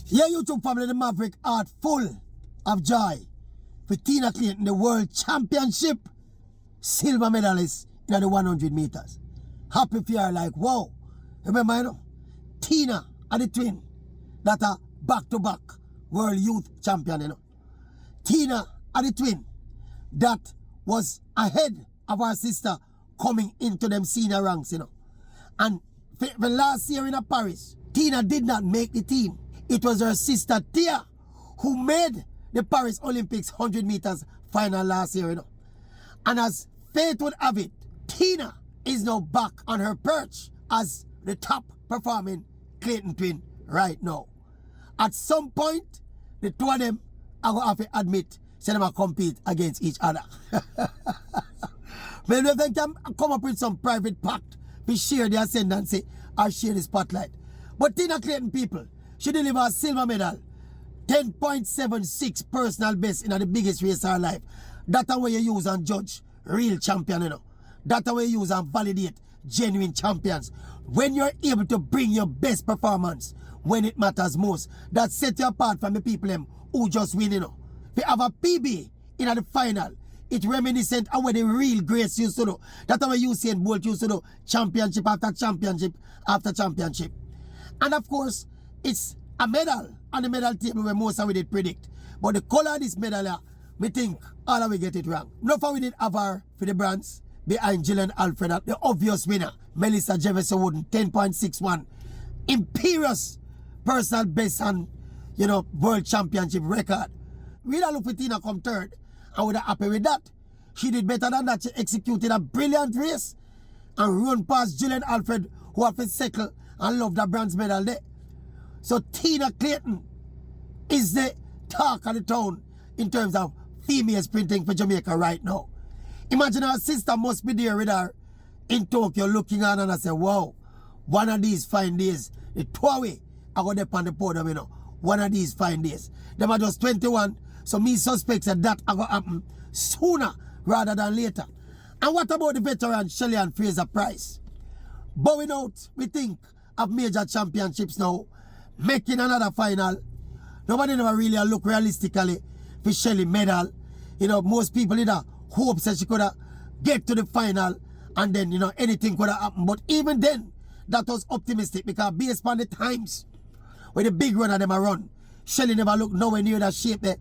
Yeah, YouTube family, the Maverick heart full of joy for Tina Clayton, the World Championship silver medalist in the 100 meters. Happy if you are like, wow. Remember, you know, Tina and the twin that are back-to-back World Youth Champion, you know. Tina and the twin that was ahead of our sister coming into them senior ranks, you know. And for last year in Paris, Tina did not make the team. It was her sister Tia who made the Paris Olympics 100 meters final last year, you know. And as fate would have it, Tina is now back on her perch as the top performing Clayton twin right now. At some point, the two of them are going to have to admit say them compete against each other. Maybe they can come up with some private pact to share the ascendancy or share the spotlight. But Tina Clayton, people, she delivered a silver medal, 10.76 personal best in the biggest race of her life. That's what you use and judge real champion, you know. That's what you use and validate genuine champions. When you're able to bring your best performance when it matters most, that sets you apart from the people who just win, you know. We have a PB in the final. It's reminiscent of what the real greats used to do. That's what Usain Bolt used to do. Championship after championship after championship. And of course, it's a medal on the medal table where most of we did predict. But the color of this medal, we think all of we get it wrong. Not for we did Avar for the bronze behind Jill and Alfred, the obvious winner, Melissa Jefferson Wooden, 10.61. Imperious personal best and, you know, world championship record. We'd have looked for Tina come third, and we'd have happy with that. She did better than that. She executed a brilliant race and run past Jill and Alfred, who have to settle and love the bronze medal there. So Tina Clayton is the talk of the town in terms of female sprinting for Jamaica right now. Imagine her sister must be there with her in Tokyo looking on and I say, wow, one of these fine days, the two away, I go up on the podium, you know. One of these fine days. Them are just 21, so me suspects that are going to happen sooner rather than later. And what about the veteran Shelly and Fraser Price? Bowing out, we think, of major championships now, making another final. Nobody never really look realistically for Shelly medal. You know, most people either hope that she could get to the final and then, you know, anything could have happened. But even then, that was optimistic because based on the times where the big runner them a run, Shelly never looked nowhere near that shape there.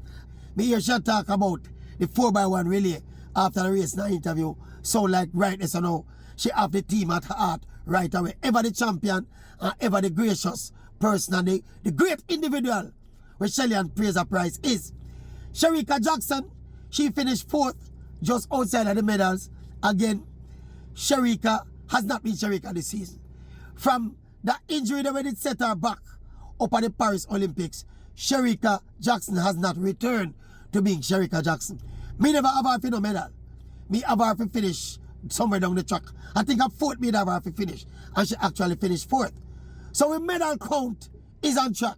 Me hear she talk about the 4x1 relay after the race in an interview. So like rightness, you know, she have the team at her heart right away. Ever the champion and ever the gracious person and the great individual where Shelly and Fraser Price is. Sherika Jackson, she finished 4th just outside of the medals. Again, Sherika has not been Sherika this season. From the injury that when it set her back up at the Paris Olympics, Sherika Jackson has not returned to being Sherika Jackson. Me never have her for no medal. Me have her for finish somewhere down the track. I think a 4th me have her for finish. And she actually finished 4th. So our medal count is on track.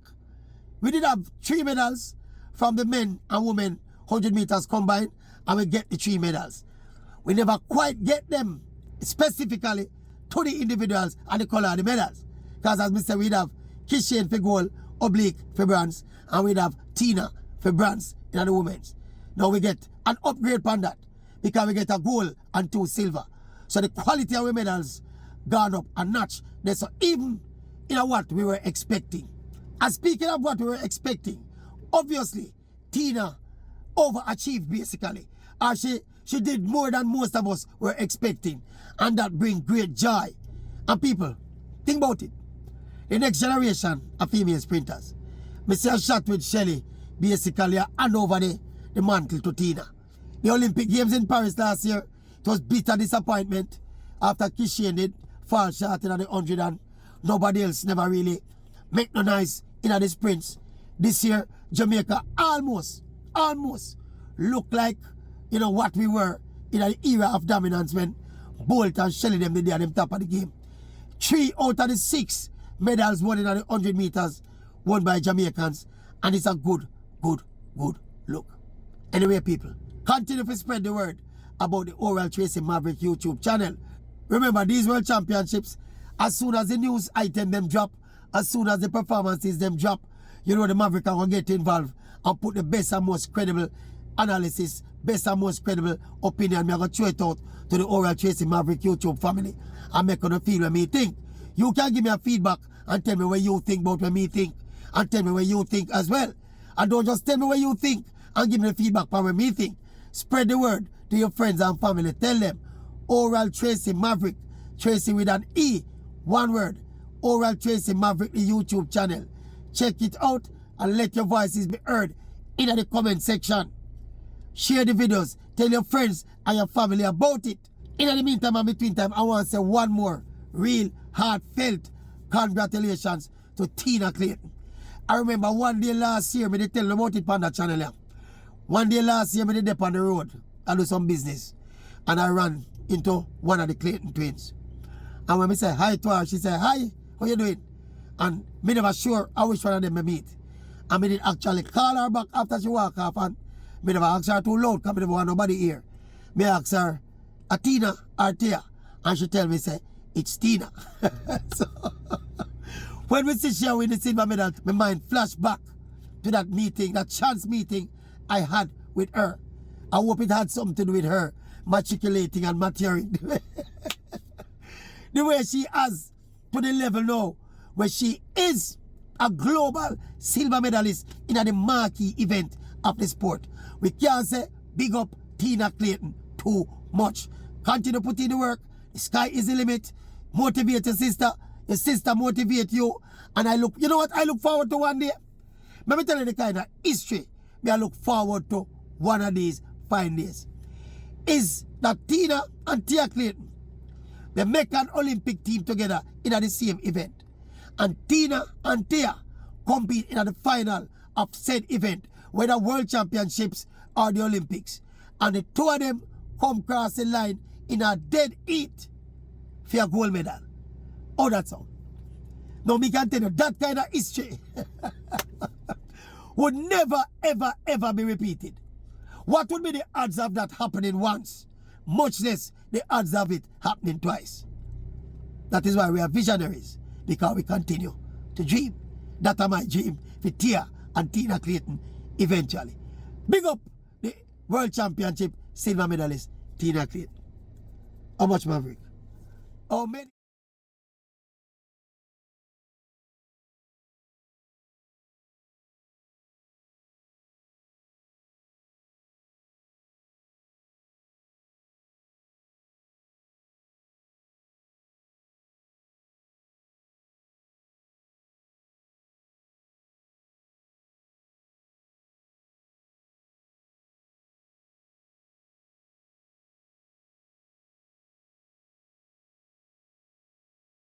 We did have 3 medals from the men and women 100 meters combined, and we get the 3 medals. We never quite get them specifically to the individuals and the color of the medals. Because as we said, we'd have Kishane for gold, Oblique for bronze, and we'd have Tina for bronze in the women's. Now we get an upgrade on that because we get a gold and 2 silver. So the quality of the medals gone up a notch. So even what we were expecting. And speaking of what we were expecting, obviously Tina overachieved basically. Or she did more than most of us were expecting. And that brings great joy. And people, think about it. The next generation of female sprinters. Me see a shot with Shelly basically hand over the mantle to Tina. The Olympic Games in Paris last year, it was bitter disappointment after Kishane did fall short in the 100 and nobody else never really make no noise in the sprints. This year, Jamaica almost look like, you know, what we were in the era of dominance when Bolt and Shelly them did them top of the game. 3 out of the 6 medals won in the 100 meters won by Jamaicans, and it's a good look. Anyway, people, continue to spread the word about the Oral Tracy Maverick YouTube channel. Remember, these World Championships, as soon as the news item them drop, as soon as the performances them drop, you know the Maverick are going to get involved and put the best and most credible analysis, best and most credible opinion. I'm going to throw it out to the Oral Tracy Maverick YouTube family and make them feel what me think. You can give me a feedback and tell me what you think about what me think, and tell me what you think as well. And don't just tell me what you think and give me the feedback on what me think. Spread the word to your friends and family. Tell them Oral Tracy Maverick, Tracy with an E, one word. Oral Tracy Maverick, the YouTube channel. Check it out and let your voices be heard in the comment section. Share the videos. Tell your friends and your family about it. In the meantime and between time, I want to say one more real heartfelt congratulations to Tina Clayton. I remember one day last year, I tell them about it on the channel. Yeah. One day last year, I did on the road. I do some business. And I ran into one of the Clayton twins. And when I say hi to her, she said, "Hi, how you doing?" And me never sure I which one of them I meet. And me did actually call her back after she walk off, and me never ask her too loud because me never want nobody here. Me ask her, "A Tina or Tia?" And she tell me, say, "It's Tina." So, when we sit here with the silver medal, my mind flash back to that meeting, that chance meeting I had with her. I hope it had something to do with her matriculating and maturing. The way she has to the level now where she is a global silver medalist in the marquee event of the sport. We can't say big up Tina Clayton too much. Continue to put in the work. The sky is the limit. Motivate your sister motivate you. And I look, you know what I look forward to one day? Let me tell you the kind of history I look forward to one of these fine days. Is that Tina and Tia Clayton, they make an Olympic team together in the same event. And Tina and Tia compete in the final of said event, whether World Championships or the Olympics. And the two of them come across the line in a dead heat for a gold medal. Oh, that's all. Now, me can tell you, that kind of history would never, ever, ever be repeated. What would be the odds of that happening once? Much less the odds of it happening twice. That is why we are visionaries, because we continue to dream. That's my dream for Tia and Tina Clayton eventually. Big up the World Championship silver medalist, Tina Clayton. How much, Maverick? How many?